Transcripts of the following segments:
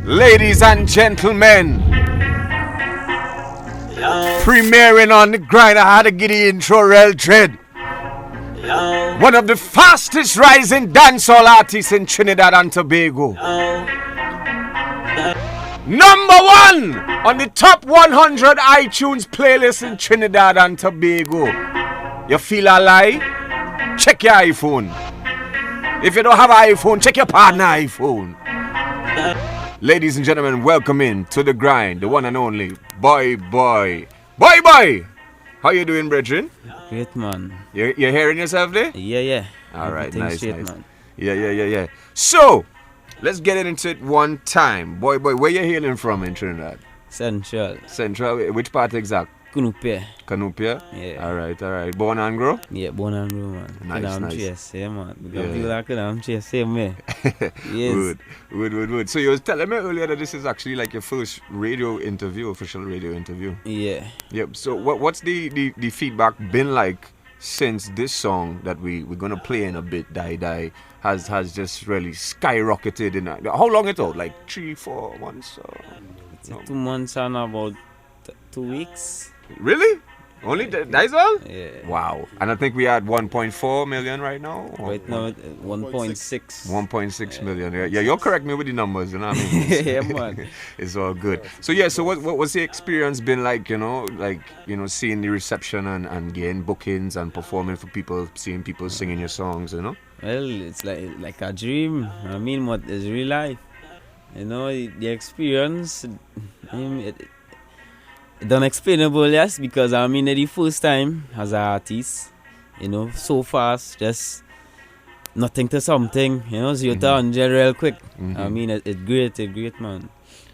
Ladies and gentlemen, premiering on the grind, I had to get the intro real dread. One of the fastest rising dancehall artists in Trinidad and Tobago. Number one on the top 100 iTunes playlist in Trinidad and Tobago. You feel a lie? Check your iPhone. If you don't have an iPhone, check your partner iPhone. Ladies and gentlemen, welcome in to the grind, the one and only Boy. How you doing, brethren? Great, man. You're hearing yourself there? Yeah. All right, nice. Man. Yeah. So, let's get into it one time. Boy, where you hailing from in Trinidad? Central. Which part exact? Canupia. Yeah. All right. Born and grow? Yeah, born and grow, man. Nice. Chase, yeah, man. Because people like Kidane chase, same way. Yes. Good. So you was telling me earlier that this is actually like your first official radio interview. Yeah. Yep. So what's the feedback been like since this song that we're gonna play in a bit, Die, has just really skyrocketed in how long it out? Like 3-4 months? It's 2 months and about 2 weeks. Really? Only that's all? Yeah. Wow. And I think we had 1.4 million right now. Right now, 1.6. 1.6 million. Yeah, you'll correct me with the numbers, you know what I mean? Yeah, man. It's all good. So what's the experience been like, seeing the reception and getting bookings and performing for people, seeing people singing your songs, you know? Well, it's like a dream. I mean, what is real life? You know, the experience, it's unexplainable, yes, because I mean, the first time as an artist, so fast, just nothing to something, 0 to 100 real quick. Mm-hmm. I mean, it's great, man.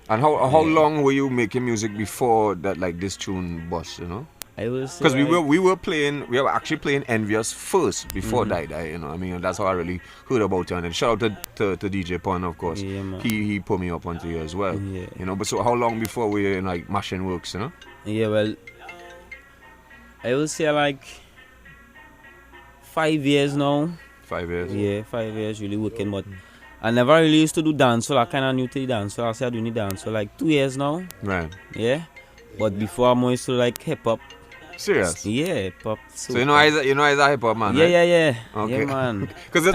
And how long were you making music before that, like this tune bust, I will say because we were actually playing Envious first before Die, I mean, that's how I really heard about you. And shout out to DJ Pun, of course. Yeah, man. He put me up onto you as well. Yeah. But so how long before we were in like Mashing Works, Yeah, well, I will say like 5 years now. 5 years? Yeah, 5 years really working, but I never really used to do dancehall. I kind of new to the dancehall. I started doing the dancehall like 2 years now. Right. Yeah, but before I'm used to like hip hop. Serious? Yeah, hip hop. So you know he's a hip hop man, right? Yeah. Okay. Yeah, man. Because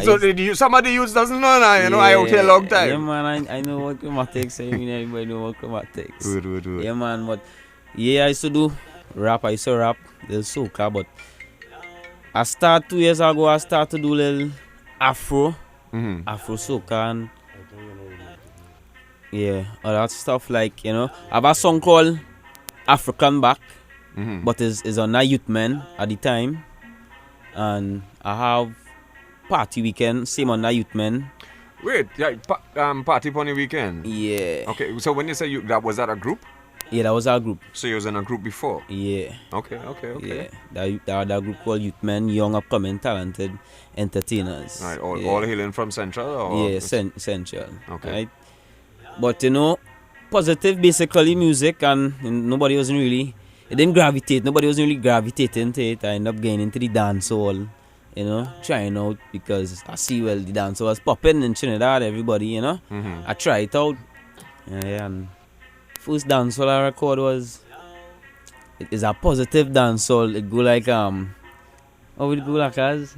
some of the youths doesn't know now, I out here a long time. Yeah, man, I know what Chromatics. I mean, everybody know what Chromatics. Good. Yeah, man, but I used to do rap. The soca, but I started 2 years ago. I started to do little Afro soca and all that stuff. Like I have a song called African Back. But is on a youth man at the time, and I have party weekend same on a youth man. Wait, party pony weekend. Yeah. Okay, so when you say was that a group? Yeah, that was our group. So you was in a group before? Yeah. Okay. Yeah, that group called Youth Men, young upcoming talented entertainers. Right, all hailing from Central? Or? Yeah, Central. Okay. Right? But positive basically music, and nobody wasn't really. It didn't gravitate. Nobody was really gravitating to it. I ended up getting into the dancehall, trying out because I see the dancehall was popping in Trinidad. Everybody, I tried it out. And first dancehall I record it is a positive dancehall. It go like how would it go like as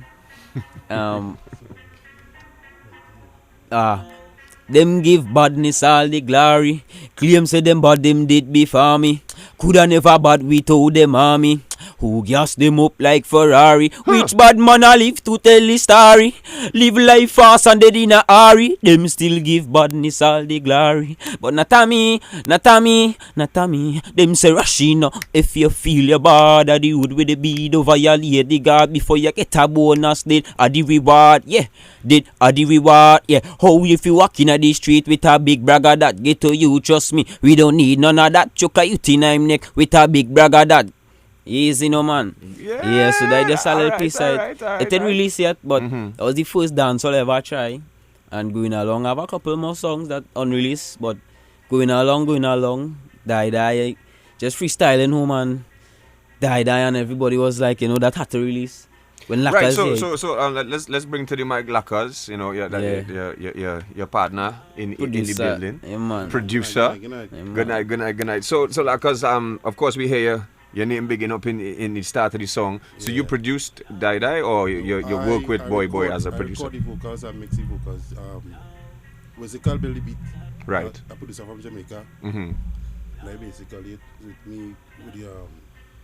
them give badness all the glory. Claim say them bad them did before me. Coulda never bad without them army. Who gas them up like Ferrari? Which bad man a live to tell the story? Live life fast and dead in a hurry. Them still give badness all the glory. But not a me. Them say Rashina, if you feel your bad, the wood with the bead over your lady guard before you get a bonus. Did a the reward, yeah. Did a the reward, yeah. How if you walk in the street with a big bragger that get to you? Trust me, we don't need none of that. Choke a you in I'm neck with a big bragger that. Easy, no man. Yeah, so that just a little piece. It didn't release yet, but that was the first dancehall I ever try. And going along, I have a couple more songs that unreleased, but going along, Die, just freestyling home and Die, and everybody was like, that had to release. When Right, Lacquers so let's bring to the mic Lacquers, you know, your partner in the building. Yeah, man. Producer. Good night. Good night. So Lacquers, of course we hear your name bigging up in the start of the song. So you produced Die or you work with Boy as a producer? I record the vocals and mix the vocals. Musical build the beat. Right. A producer from Jamaica. Mm-hmm. And I basically it with me with the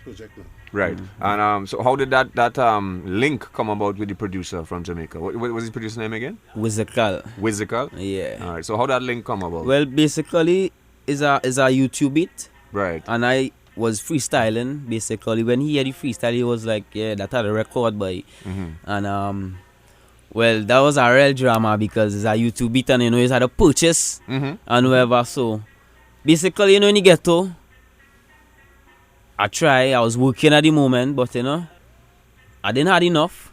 project now. Right. And so how did that link come about with the producer from Jamaica? What was his producer name again? Wizzical. Yeah. All right. So how that link come about? Well, basically, is a YouTube beat. Right. And I was freestyling. Basically, when he had the freestyle, he was like, "Yeah, that had a record, boy." Mm-hmm. And well, that was a real drama because it's a YouTube beat, and you know, he's had a purchase and whatever. So basically, you know, in the ghetto, I was working at the moment, but you know, I didn't have enough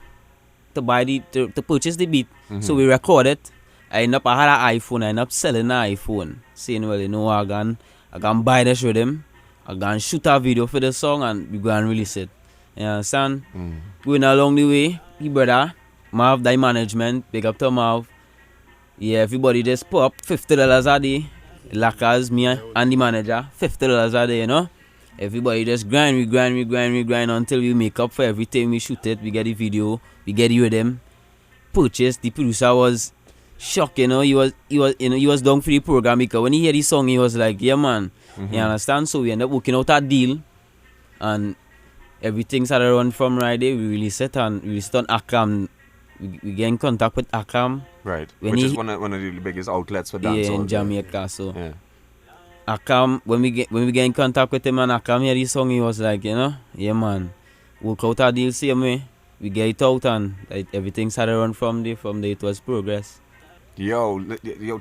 to buy to purchase the beat. So we recorded. I had an iPhone. I ended up selling an iPhone, saying, well, you know, I can buy this with him. I can shoot a video for the song and we go and release it. You understand? Going along the way, the brother, Marv, the management, big up to Marv. Yeah, everybody just put up $50 a day. Lacquers, me and the manager, $50 a day, you know. Everybody just grind until we make up for everything. We shoot it, we get the video, we get it with them. Purchase. The producer was shocked, you know. He was down for the program because when he heard the song, he was like, yeah, man. You understand? So we ended up working out a deal, and everything started run from right there. We released it and we released on Akam. We get in contact with Akam. Right. Which is one of the biggest outlets for dancehall. Yeah, in Jamaica. So yeah. Akam, when we get in contact with him and Akam hear the song, he was like, you know, yeah, man, work out a deal same way. We get it out and everything started run from there. From there it was progress. Yo,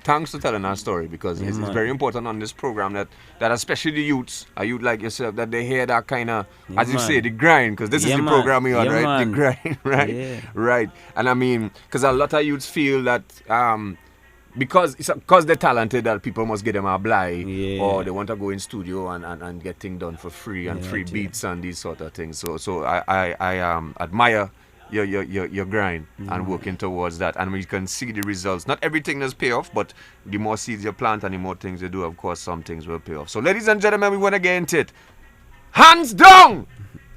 thanks for telling that story because it's very important on this program that especially the youths, a youth like yourself, that they hear that kind of, as you say, the grind, because this is the program you're on, right? Man. The grind, right? Yeah. Right. And I mean, because a lot of youths feel that because they're talented, that people must get them a blind, or they want to go in studio and get things done for free and free beats and these sort of things. So I admire your grind and working towards that, and we can see the results. Not everything does pay off, but the more seeds you plant and the more things you do, of course some things will pay off. So ladies and gentlemen, we want to get into it. Hands down,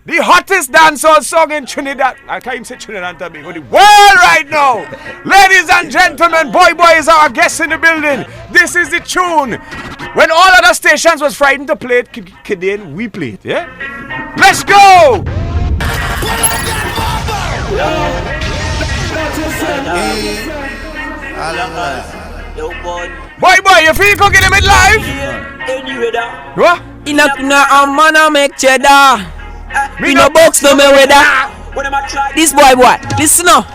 the hottest dancehall song in Trinidad, I can't even say Trinidad and Tobago, the world right now. Ladies and gentlemen, Boy is our guest in the building. This is the tune. When all other stations was frightened to play it, Kidane, we play it, yeah? Let's go! Boy, you feel you can get him in live? What? Inakuna a man a make cheddar. Me no box no me weather. This boy, listen up.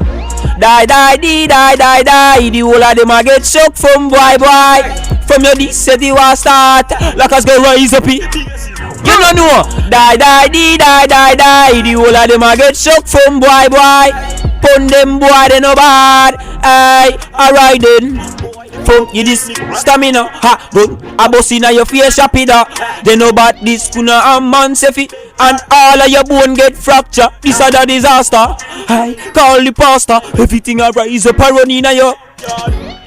Die. The whole of them a get shock from boy. From your this set you a start. Like us go rise up it. You don't know. Die. The whole of them a get shock from boy. Pon them boy they no bad. Aye, alright then. From you this stamina, ha, good. A boss inna your face, shapida. They know about this kuna a man sefi, and all of your bone get fracture. This a the disaster. Aye, call the pastor. Everything a rise up a run inna your.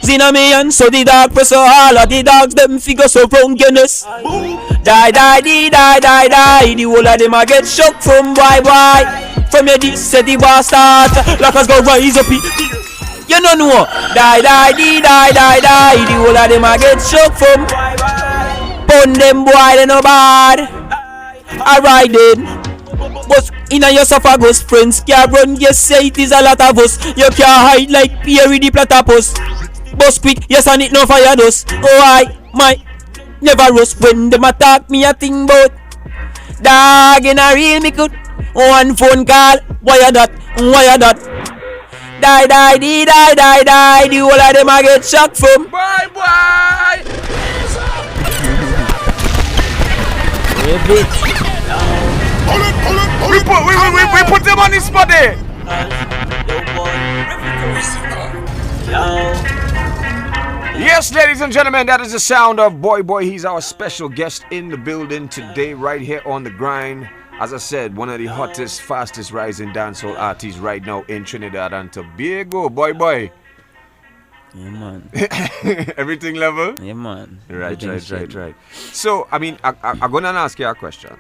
Zina me and so the dog press all of the dogs them figure so wrong goodness. Die. The whole of them a get shocked from boy. From your this set the war start. Like us go rise up it. You don't know. Die. The whole of them a get shocked from. Pon them boy they no bad. Alright then. But inna your esophagus, friends can't run. Yes, say it is a lot of us. You can't hide like Pierre the platypus. Bus quick, yes, and it no fire dust. Oh, I might never rust when them attack me. I think bout dog in a real me could. One phone call, wire that. Die. The whole of them a get shocked from. Boy. We put them on the spot there. Yes, ladies and gentlemen, that is the sound of Boy. He's our special guest in the building today, right here on the grind. as I said, one of the hottest, fastest rising dancehall artists right now in Trinidad and Tobago. Boy. Yeah, man. Everything level? Yeah, man. Right. So, I mean, I'm going to ask you a question.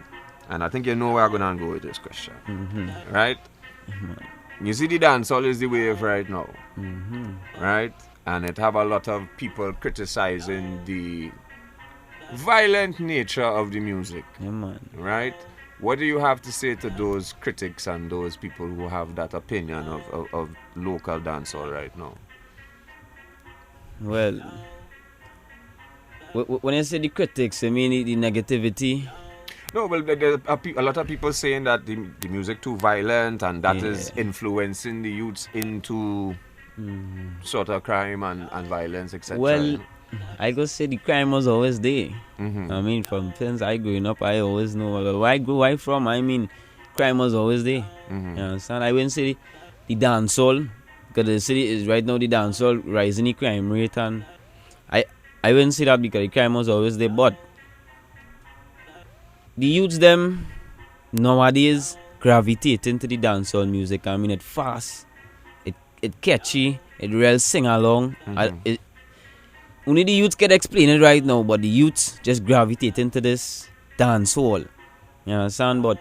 And I think you know where I'm going to go with this question. Mm-hmm. Right? Mm-hmm. You see the dancehall is the wave right now. Mm-hmm. Right? And it have a lot of people criticizing the violent nature of the music. Yeah, man. Right? What do you have to say to those critics and those people who have that opinion of local dancehall right now? Well, when I say the critics, I mean the negativity. No, well, there's a lot of people saying that the music too violent and that is influencing the youths into sort of crime and violence, etc. Well, I go say the crime was always there. Mm-hmm. I mean, from since I growing up, I always know where I grew up from. I mean, crime was always there. Mm-hmm. You understand? I wouldn't say the dancehall, because the city is right now the dancehall rising the crime rate, and I wouldn't say that because the crime was always there. But the youths them nowadays gravitate into the dancehall music. I mean, it fast, it catchy, it real sing along. Only the youths can explain it right now, but the youths just gravitate into this dancehall. You understand? But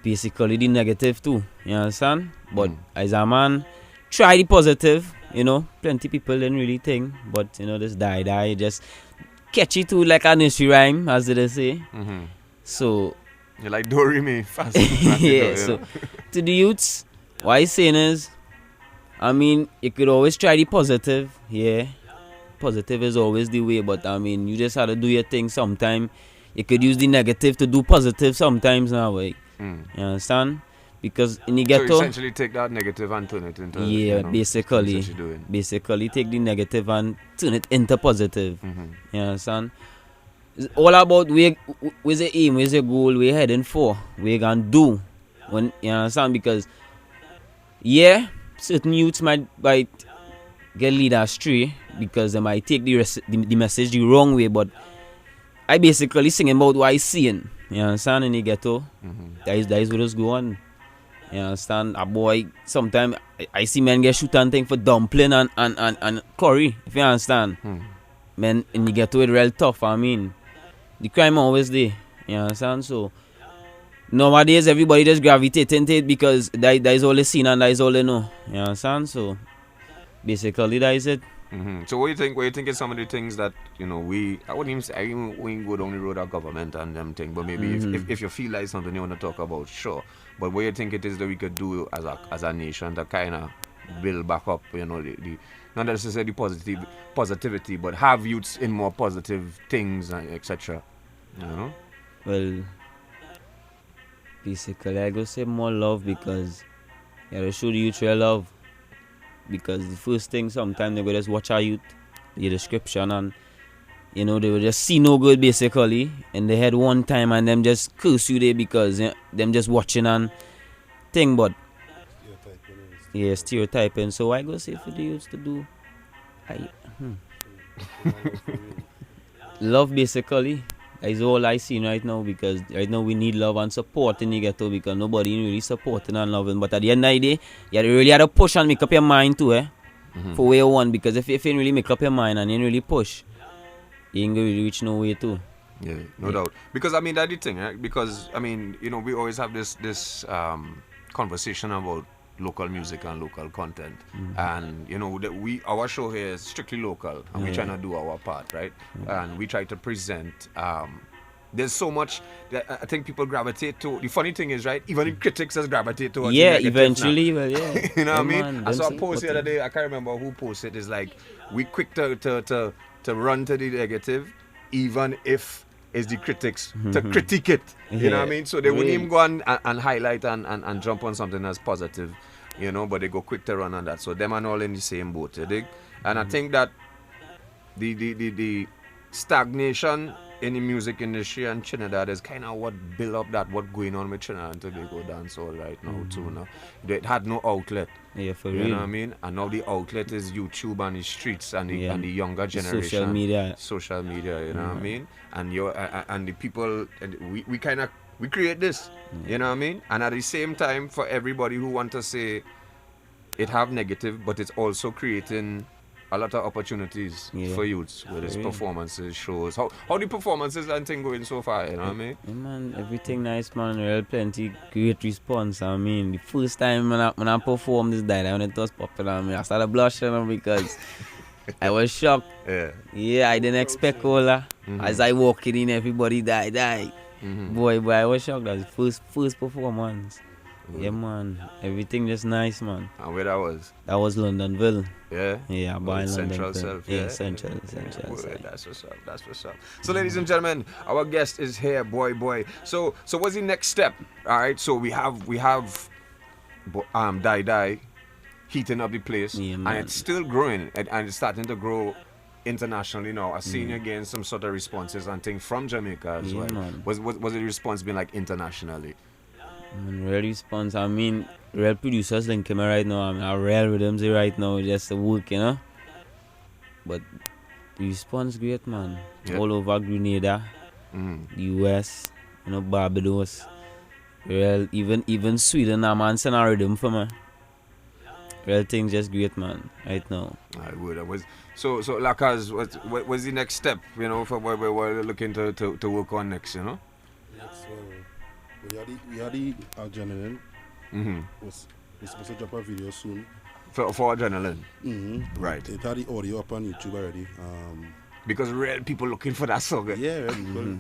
basically the negative too. You understand? But as a man, try the positive. You know, plenty people didn't really think, but you know, this die just catchy too, like a nursery rhyme, as they say. Mm-hmm. So you like Doremi fast. yeah. So to the youths, what I'm saying is, I mean, you could always try the positive. Yeah. Positive is always the way, but I mean, you just have to do your thing sometime. You could use the negative to do positive sometimes now, right? You understand? Because in the ghetto, so essentially take that negative and turn it into basically take the negative and turn it into positive. You understand? It's all about where's the aim, where's the goal, we're heading for, we're gonna do. When you understand? Because certain youths might get lead astray because they might take the message the wrong way, but I basically singing about what I seeing. You understand? In the ghetto, that is what is going on. You understand? A boy, sometimes I see men get shoot and thing for dumpling and curry, if you understand. Men in the ghetto it's real tough. I mean, the crime always there. You understand? So nowadays everybody just gravitate into it because that is all they seen and that is all they know. You understand? So basically that is it. So what do you think is some of the things that, you know, I wouldn't even say we go down the road of government and them thing, but maybe if you feel like something you want to talk about, sure. But what do you think it is that we could do as a nation to kind of build back up, you know, the not necessarily positivity, but have youths in more positive things, etc. You know? Well, basically I go say more love, because you gotta show the youth real love. Because the first thing, sometimes they will just watch our youth, the description, and you know, they will just see no good basically in the head one time, and them just curse you there because them just watching and thing. But stereotyping. So I go say for the youths to do love basically. That is all I see right now, because right now we need love and support in the ghetto, because nobody really supporting and loving. But at the end of the day, you really have to push and make up your mind too, for where you want. Because if you ain't really make up your mind and you ain't really push, you ain't gonna really reach nowhere too. Yeah, no doubt. Because I mean, that's the thing, right? Because I mean, you know, we always have this conversation about local music and local content, and you know that our show here is strictly local, and we're trying to do our part, right? And we try to present. There's so much that I think people gravitate to. The funny thing is, right, even the critics just gravitate to. Eventually, well, yeah. You know what I mean? Man, I saw a post the other day. I can't remember who posted. It's like we quick to run to the negative, even if it's the critics to critique it. You know what I mean? So they wouldn't even go and highlight and jump on something that's positive, you know, but they go quick to run on that. So them and all in the same boat, you dig? And I think that the stagnation in the music industry and Trinidad is kind of what built up that what going on with Trinidad and Tobago dancehall right now too. Now it had no outlet. Yeah, for you real. know what I mean? And now the outlet is YouTube and the streets and the younger generation. Social media. You know what I mean? And and the people, and we kind of We create this. You know what I mean? And at the same time, for everybody who want to say it have negative, but it's also creating a lot of opportunities for youths with its performances, shows. How the performances and thing going so far, you know what I mean? Yeah, man, everything nice, man. Real plenty great response. I mean, the first time when I performed this died, when it was popular, I started blushing because I was shocked. Yeah, I didn't expect all that. As I walked in, everybody died. Boy, I was shocked. That was first performance. Yeah, man. Everything just nice, man. And where that was? That was Londonville. Yeah? Yeah, by Central Londonville. Self. Yeah, Central. That's what's up. So, ladies and gentlemen, our guest is here, boy. So what's the next step? All right. So we have Die heating up the place, and it's still growing, and it's starting to grow internationally now. I've seen you getting some sort of responses and things from Jamaica as well. Man. Was the response been like internationally? Real response. I mean, real producers linking me right now. I mean, real rhythms right now, just the work, you know. But the response great, man. Yeah. All over Grenada, the US, you know, Barbados. Real, even Sweden, man, send a rhythm for me. Real things just great, man. Right now. I would. So Lakas, what was the next step? You know, for what we're looking to work on next. You know. Next, we had the adrenaline. We're supposed to drop a video soon. For adrenaline. Right. It had the audio up on YouTube already. Because real people looking for that song. Yeah, real people.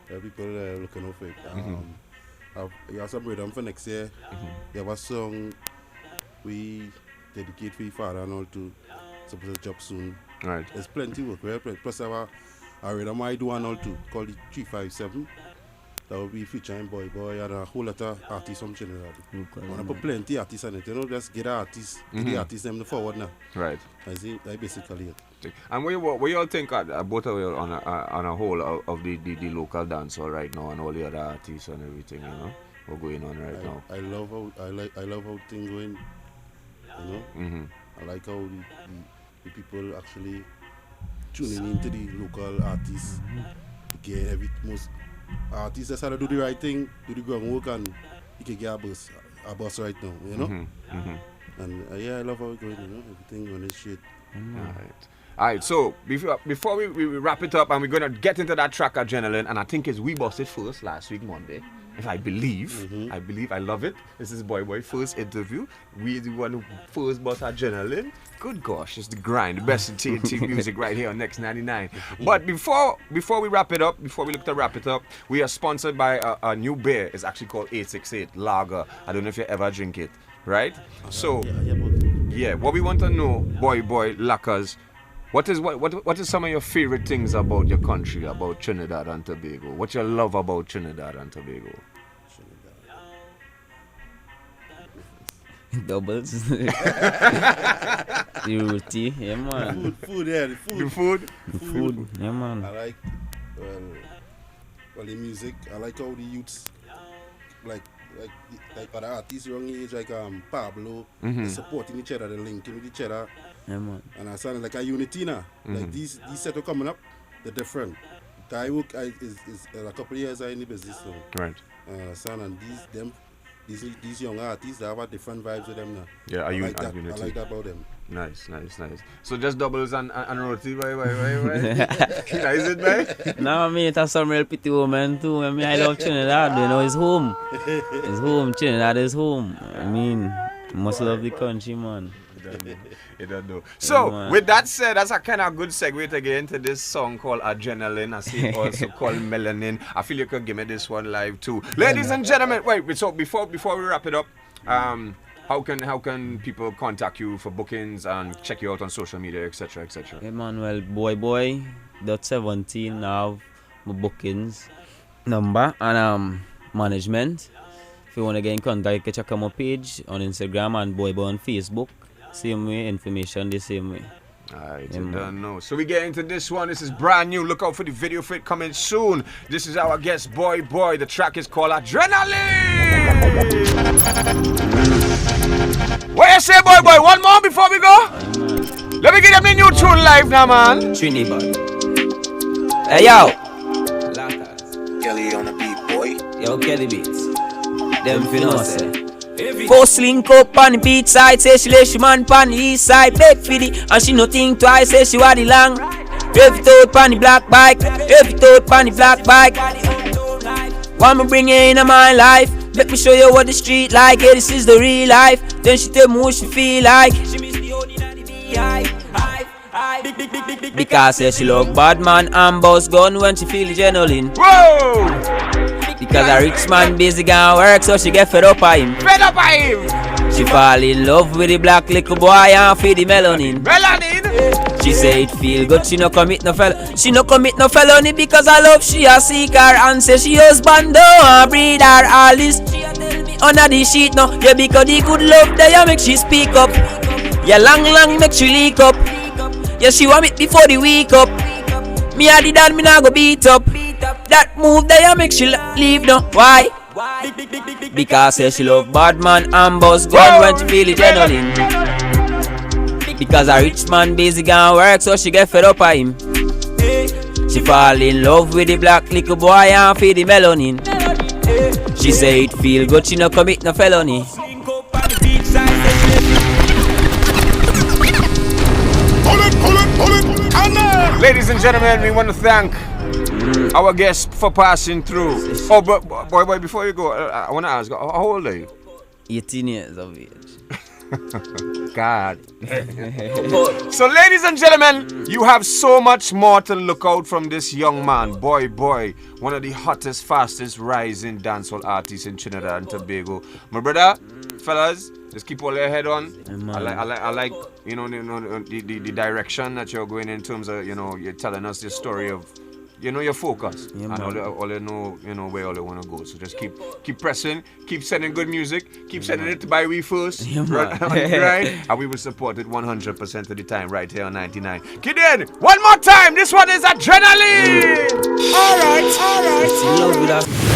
Real people looking out for it. We have some rhythm for next year. We have a song we dedicate for your father and all to supposed to drop soon. Right. There's plenty work. Plus I have a rhythm I do and all too called the 357. That will be featuring Boy and a whole lot of artists from Trinidad. I want to put plenty of artists on it. You know, just get the artists, the artists them forward now. Right. I basically it. And what you all think both of you on a whole of the local dancehall right now and all the other artists and everything, you know, what's going on right now? I love how things going. You know, I like how the people actually tuning into the local artists. Get most artists that's how to do the right thing, do the groundwork, and you can get a bus right now. You know, and I love how it's going. You know, everything on this shit. All right. So before we wrap it up, and we're gonna get into that track Adrenaline, and I think we busted first last week Monday. If I believe, I love it. This is Boy first interview. We're the one who first bought Adrenaline. Good gosh, it's the grind, the best in TNT music right here on Next 99. But before we wrap it up, we are sponsored by a new beer. It's actually called 868 Lager. I don't know if you ever drink it, right? So, what we want to know, boy, Lakas, what is some of your favorite things about your country, about Trinidad and Tobago? What you love about Trinidad and Tobago? Doubles. The roti, yeah, man. The food, yeah, man. I like, the music. I like how the youths, like other artists young age, like Pablo, they supporting each other, they linking with each other. Yeah, man. And I sound like a unity now. Like these set are coming up, they're different. I work is a couple of years in the business now. Right. And these young artists, they have a different vibes with them now. Yeah, I like that about them. Nice. So just doubles and roti, why? Is it, man? No, I mean, it's some real pretty woman too. I mean, I love Trinidad, you know, it's home. It's home, Trinidad is home. I mean, must love the country, man. You don't know. So, with that said, that's a kind of good segue to get into this song called Adrenaline. I see it also called Melanin. I feel you could give me this one live too. Ladies and gentlemen, wait, so before we wrap it up, how can people contact you for bookings and check you out on social media, etc., etc.? Yeah, man, well, boy.17 now my bookings number and management. If you want to get in contact, you can check out my page on Instagram and boy on Facebook. Same way, information the same way. I don't know. So we get into this one. This is brand new. Look out for the video for it coming soon. This is our guest, Boy. The track is called Adrenaline. What you say, boy? One more before we go? Let me get them the new tune live now, man. Trinidad. Hey, yo. Kelly on the beat, boy. Yo, Kelly Beats. Them finna say. Post link up on the beach side, say she lay she man pon the east side, beg for the, and she no think twice, say she want the long. Every toad pon the black bike, every toad pon the black bike. Want me bring you into my life, let me show you what the street like, yeah, this is the real life. Then she tell me what she feel like. She miss the only the beehive. Because say she love bad man and boss gun when she feel the adrenaline. Whoa! Because a rich man busy gonna work, so she get fed up by him. Fed up by him! She fall in love with the black little boy and feed the melanin. Melanin! She say it feel good, she no commit no she no commit no felony because I love she a seek her and say she husband don't breed her all this. She a tell me under the sheet no, yeah because the good love there make she speak up. Yeah long make she leak up. Yeah she want it before the week up. Me a the dad, me nah go beat up. That move there make she leave no. Why? Because say she love bad man and boss gun when she feel it adrenaline. Because a rich man busy gonna work, so she get fed up by him. She fall in love with the black little boy and feed the melanin. She say it feel good, she no commit no felony. Ladies and gentlemen, we want to thank our guest for passing through. Oh, but boy, before you go, I want to ask, how old are you? 18 years of age. God. So, ladies and gentlemen, you have so much more to look out from this young man. Boy, one of the hottest, fastest rising dancehall artists in Trinidad and Tobago. My brother, fellas, just keep all your head on. I like you know the direction that you're going in terms of, you know, you're telling us the story of, you know, your focus, and all you know where all you want to go. So just keep pressing, keep sending good music, keep sending it to Buy We First, right? And we will support it 100% of the time right here on 99. Kidane, one more time. This one is Adrenaline. All right. Love with us.